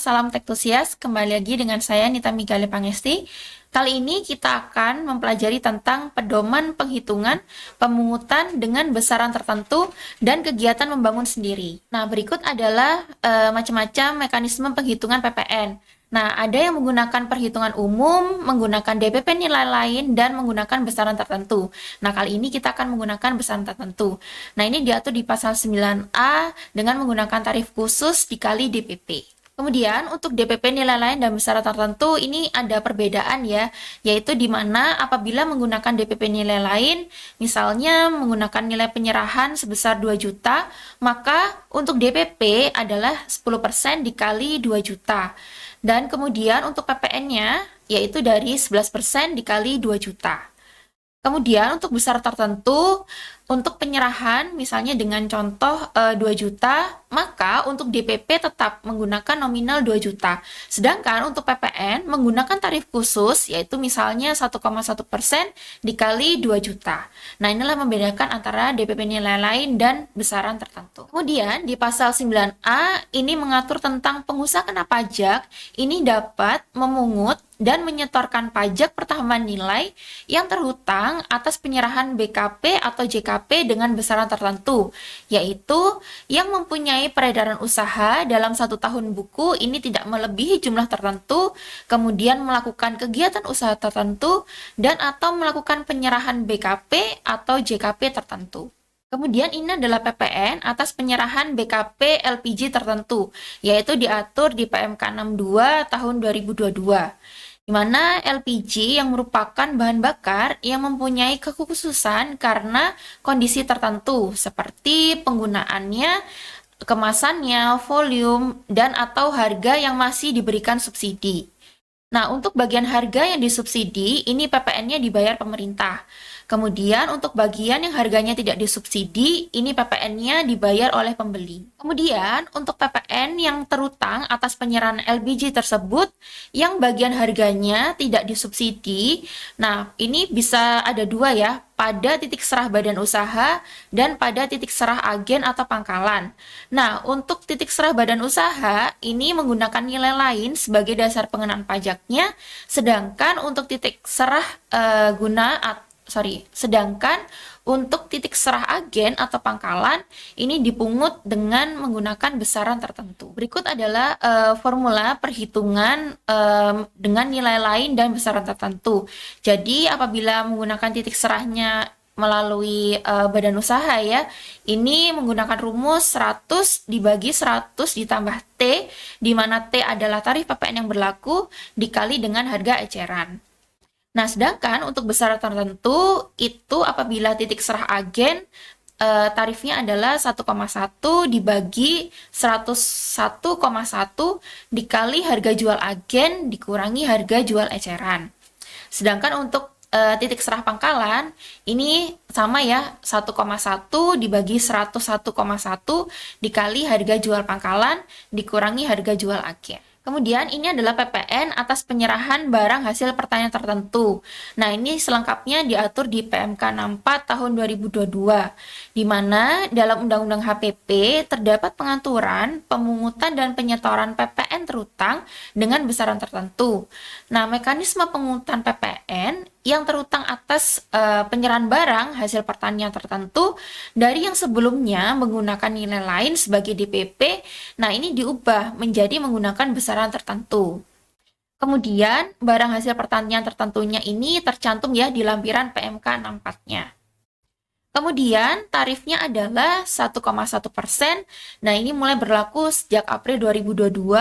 salam tektusias. Kembali lagi dengan saya Nita Migale Pangesti. Kali ini kita akan mempelajari tentang pedoman penghitungan pemungutan dengan besaran tertentu dan kegiatan membangun sendiri. Nah, berikut adalah macam-macam mekanisme penghitungan PPN. Nah, ada yang menggunakan perhitungan umum, menggunakan DPP nilai lain, dan menggunakan besaran tertentu. Nah, kali ini kita akan menggunakan besaran tertentu. Nah, ini diatur di pasal 9A dengan menggunakan tarif khusus dikali DPP. Kemudian untuk DPP nilai lain dan besaran tertentu ini ada perbedaan ya, yaitu di mana apabila menggunakan DPP nilai lain, misalnya menggunakan nilai penyerahan sebesar 2 juta, maka untuk DPP adalah 10% dikali 2 juta. Dan kemudian untuk PPN-nya yaitu dari 11% dikali 2 juta. Kemudian untuk besar tertentu, untuk penyerahan misalnya dengan contoh 2 juta, maka untuk DPP tetap menggunakan nominal 2 juta. Sedangkan untuk PPN menggunakan tarif khusus yaitu misalnya 1,1% dikali 2 juta. Nah, inilah membedakan antara DPP nilai lain dan besaran tertentu. Kemudian di pasal 9A ini mengatur tentang pengusaha kena pajak ini dapat memungut dan menyetorkan pajak pertambahan nilai yang terhutang atas penyerahan BKP atau JKP dengan besaran tertentu, yaitu yang mempunyai peredaran usaha dalam 1 tahun buku ini tidak melebihi jumlah tertentu, kemudian melakukan kegiatan usaha tertentu, dan atau melakukan penyerahan BKP atau JKP tertentu. Kemudian ini adalah PPN atas penyerahan BKP LPG tertentu, yaitu diatur di PMK 62 tahun 2022. Di mana LPG yang merupakan bahan bakar yang mempunyai kekhususan karena kondisi tertentu seperti penggunaannya, kemasannya, volume, dan atau harga yang masih diberikan subsidi. Nah, untuk bagian harga yang disubsidi, ini PPN-nya dibayar pemerintah. Kemudian untuk bagian yang harganya tidak disubsidi, ini PPN-nya dibayar oleh pembeli. Kemudian untuk PPN yang terutang atas penyerahan LPG tersebut, yang bagian harganya tidak disubsidi, nah ini bisa ada dua ya, pada titik serah badan usaha dan pada titik serah agen atau pangkalan. Nah, untuk titik serah badan usaha, ini menggunakan nilai lain sebagai dasar pengenaan pajaknya, sedangkan untuk titik serah sedangkan untuk titik serah agen atau pangkalan ini dipungut dengan menggunakan besaran tertentu. Berikut adalah formula perhitungan dengan nilai lain dan besaran tertentu. Jadi apabila menggunakan titik serahnya melalui badan usaha ya, ini menggunakan rumus 100 dibagi 100 ditambah T, di mana T adalah tarif PPN yang berlaku dikali dengan harga eceran. Nah, sedangkan untuk besaran tertentu itu apabila titik serah agen tarifnya adalah 1,1 dibagi 101,1 dikali harga jual agen dikurangi harga jual eceran. Sedangkan untuk titik serah pangkalan ini sama ya, 1,1 dibagi 101,1 dikali harga jual pangkalan dikurangi harga jual agen. Kemudian ini adalah PPN atas penyerahan barang hasil pertanian tertentu. Nah, ini selengkapnya diatur di PMK 64 tahun 2022, di mana dalam Undang-Undang HPP terdapat pengaturan pemungutan dan penyetoran PPN terutang dengan besaran tertentu. Nah, mekanisme pemungutan PPN yang terutang atas penyerahan barang hasil pertanian tertentu dari yang sebelumnya menggunakan nilai lain sebagai DPP, nah ini diubah menjadi menggunakan besaran tertentu. Kemudian barang hasil pertanian tertentunya ini tercantum ya di lampiran PMK 64-nya. Kemudian tarifnya adalah 1,1%. Nah, ini mulai berlaku sejak April 2022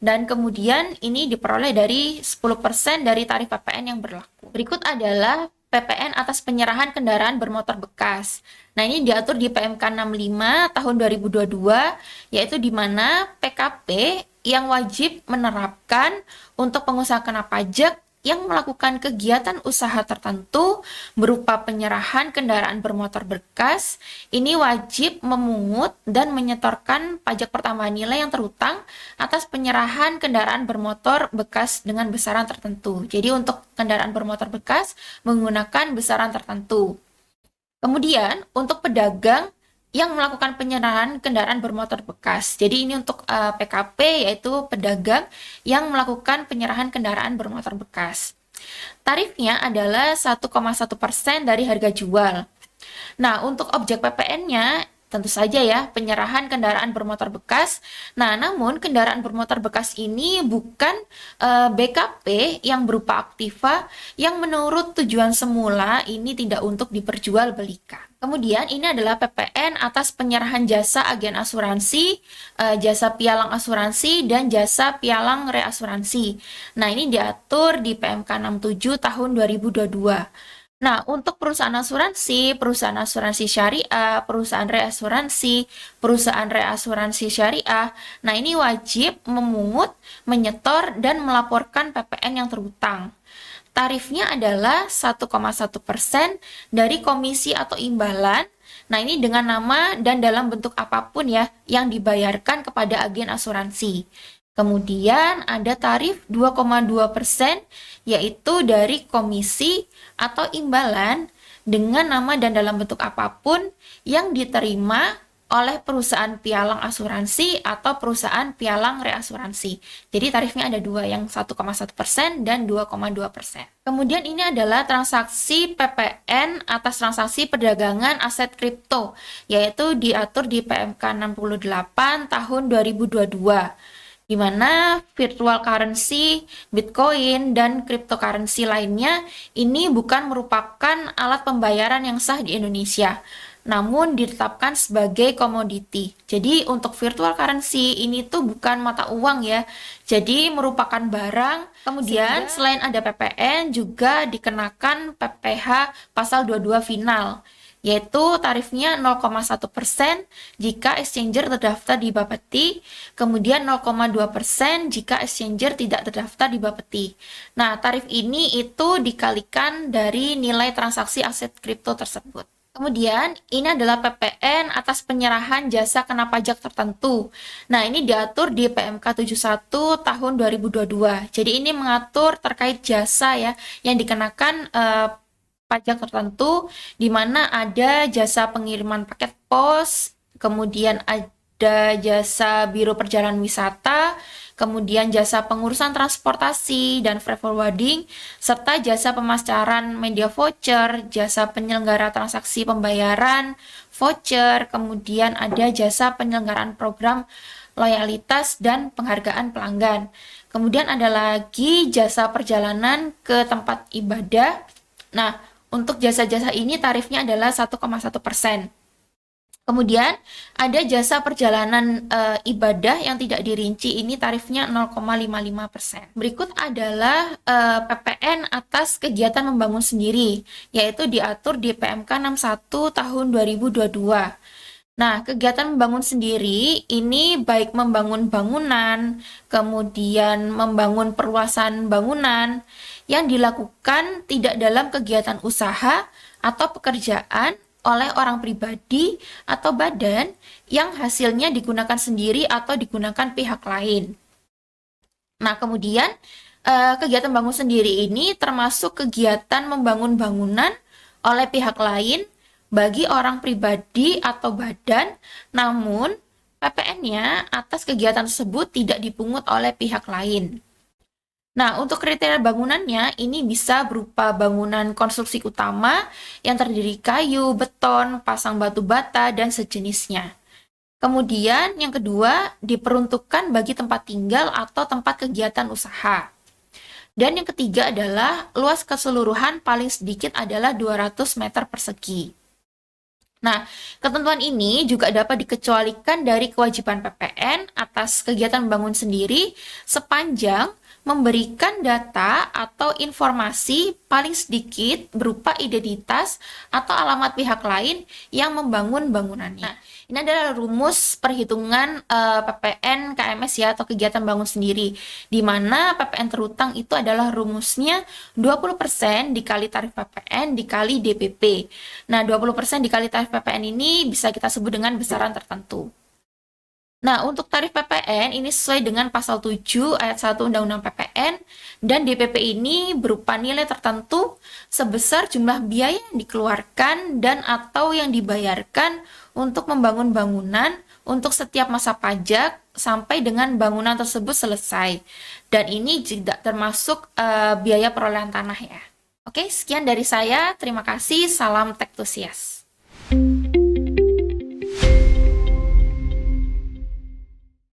dan kemudian ini diperoleh dari 10% dari tarif PPN yang berlaku. Berikut adalah PPN atas penyerahan kendaraan bermotor bekas. Nah, ini diatur di PMK 65 tahun 2022, yaitu di mana PKP yang wajib menerapkan untuk pengusaha kena pajak yang melakukan kegiatan usaha tertentu berupa penyerahan kendaraan bermotor bekas, ini wajib memungut dan menyetorkan pajak pertambahan nilai yang terhutang atas penyerahan kendaraan bermotor bekas dengan besaran tertentu. Jadi untuk kendaraan bermotor bekas menggunakan besaran tertentu. Kemudian untuk pedagang yang melakukan penyerahan kendaraan bermotor bekas. Jadi ini untuk PKP, yaitu pedagang yang melakukan penyerahan kendaraan bermotor bekas. Tarifnya adalah 1,1% dari harga jual. Nah, untuk objek PPN-nya tentu saja ya, penyerahan kendaraan bermotor bekas. Nah, namun kendaraan bermotor bekas ini bukan BKP yang berupa aktiva yang menurut tujuan semula ini tidak untuk diperjualbelikan. Kemudian ini adalah PPN atas penyerahan jasa agen asuransi, jasa pialang asuransi, dan jasa pialang reasuransi. Nah, ini diatur di PMK 67 tahun 2022. Nah, untuk perusahaan asuransi syariah, perusahaan reasuransi syariah, nah ini wajib memungut, menyetor, dan melaporkan PPN yang terhutang. Tarifnya adalah 1,1% dari komisi atau imbalan. Nah, ini dengan nama dan dalam bentuk apapun ya yang dibayarkan kepada agen asuransi. Kemudian ada tarif 2,2% yaitu dari komisi atau imbalan dengan nama dan dalam bentuk apapun yang diterima oleh perusahaan pialang asuransi atau perusahaan pialang reasuransi. Jadi tarifnya ada dua, yang 1,1% dan 2,2%. Kemudian ini adalah transaksi PPN atas transaksi perdagangan aset kripto, yaitu diatur di PMK 68 tahun 2022. Di mana virtual currency, Bitcoin, dan cryptocurrency lainnya ini bukan merupakan alat pembayaran yang sah di Indonesia, namun ditetapkan sebagai komoditi. Jadi untuk virtual currency ini tuh bukan mata uang ya, jadi merupakan barang. Kemudian selain ada PPN juga dikenakan PPh pasal 22 final, yaitu tarifnya 0,1% jika exchanger terdaftar di Bapeti, kemudian 0,2% jika exchanger tidak terdaftar di Bapeti. Nah, tarif ini itu dikalikan dari nilai transaksi aset kripto tersebut. Kemudian, ini adalah PPN atas penyerahan jasa kena pajak tertentu. Nah, ini diatur di PMK 71 tahun 2022. Jadi, ini mengatur terkait jasa ya yang dikenakan pajak tertentu, di mana ada jasa pengiriman paket pos, kemudian ada jasa biro perjalanan wisata, kemudian jasa pengurusan transportasi dan freight forwarding, serta jasa pemasaran media voucher, jasa penyelenggara transaksi pembayaran voucher, kemudian ada jasa penyelenggaraan program loyalitas dan penghargaan pelanggan. Kemudian ada lagi jasa perjalanan ke tempat ibadah. Nah, untuk jasa-jasa ini tarifnya adalah 1,1%. Kemudian ada jasa perjalanan ibadah yang tidak dirinci, ini tarifnya 0,55%. Berikut adalah PPN atas kegiatan membangun sendiri, yaitu diatur di PMK 61 tahun 2022. Nah, kegiatan membangun sendiri ini baik membangun bangunan, kemudian membangun perluasan bangunan yang dilakukan tidak dalam kegiatan usaha atau pekerjaan oleh orang pribadi atau badan yang hasilnya digunakan sendiri atau digunakan pihak lain. Nah, kemudian kegiatan bangun sendiri ini termasuk kegiatan membangun bangunan oleh pihak lain bagi orang pribadi atau badan, namun PPN-nya atas kegiatan tersebut tidak dipungut oleh pihak lain. Nah, untuk kriteria bangunannya ini bisa berupa bangunan konstruksi utama yang terdiri kayu, beton, pasang batu bata, dan sejenisnya. Kemudian yang kedua, diperuntukkan bagi tempat tinggal atau tempat kegiatan usaha. Dan yang ketiga adalah luas keseluruhan paling sedikit adalah 200 meter persegi. Nah, ketentuan ini juga dapat dikecualikan dari kewajiban PPN atas kegiatan membangun sendiri sepanjang memberikan data atau informasi paling sedikit berupa identitas atau alamat pihak lain yang membangun bangunannya. Nah, ini adalah rumus perhitungan PPN KMS ya, atau kegiatan bangun sendiri, di mana PPN terhutang itu adalah rumusnya 20% dikali tarif PPN dikali DPP. Nah, 20% dikali tarif PPN ini bisa kita sebut dengan besaran tertentu. Nah, untuk tarif PPN ini sesuai dengan pasal 7 ayat 1 Undang-Undang PPN, dan DPP ini berupa nilai tertentu sebesar jumlah biaya yang dikeluarkan dan atau yang dibayarkan untuk membangun bangunan untuk setiap masa pajak sampai dengan bangunan tersebut selesai. Dan ini tidak termasuk biaya perolehan tanah ya. Oke, sekian dari saya. Terima kasih. Salam Tektusias.